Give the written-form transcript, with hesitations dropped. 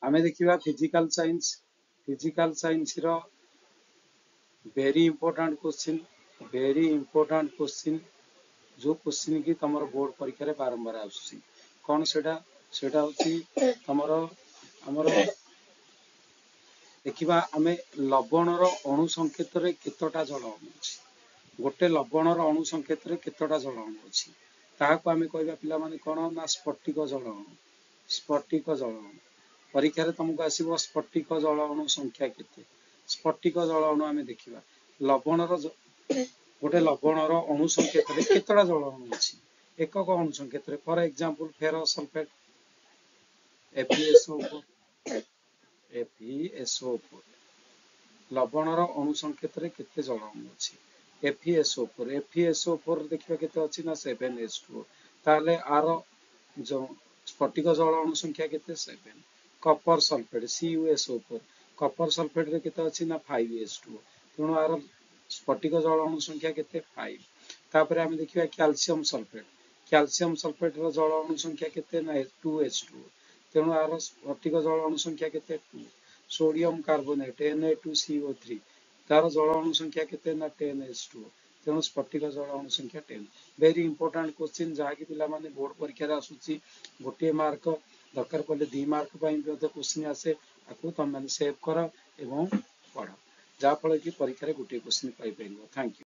आमे देखिबा physical science रो very important question जो क्वेश्चन की तमर बोर्ड परीक्षा रे बारंबार आसुसी कौन सेटा होची तमर हमर देखिबा आमे लवण रो अणु संकेत रे केतटा जल अणु अछि गोटे लवण रो अणु संकेत रे केतटा जल अणु अछि ताहाको आमे कहबा पिला माने कोन ना स्फटिक जल अणु परीक्षा रे तुमको आसीबो स्फटिक जल अणु संख्या केते स्फटिक जल अणु आमे देखिबा लवण रो गोटे लवण रो अणु संकेत रे केतटा जल अणु अछि एकक अणु संकेत रे for example ferrous sulphate FeSO4 लवण रो अणु संकेत रे केते जल अणु अछि FeSO4 देखिबा केते अछि ना 7H2 ताले आर जो स्फटिक जल अणु संख्या केते 7 copper sulphate CuSO4 copper sulphate रे केते अछि ना 5H2 तेणु आर स्फटिक जल अणु संख्या केते 5 तापर हम देखिबा कैल्शियम सल्फेट रो जल अणु संख्या केते ना 2H2 तेणु आर स्फटिक जल अणु संख्या केते 2 सोडियम कार्बोनेट Na2CO3 तार जल अणु संख्या केते ना 10H2 तेणु स्फटिक जल अणु संख्या 10 वेरी इंपोर्टेंट क्वेश्चन जहा कि पिला माने बोर्ड परीक्षा रे आसुची गोटे मार्क दरकार पड़े 2 मार्क पई भी क्वेश्चन आसे आकु तुम माने सेव करो एवं पढ़ो जहा फल कि परीक्षा रे गोटे क्वेश्चन पाई परिबो थैंक यू।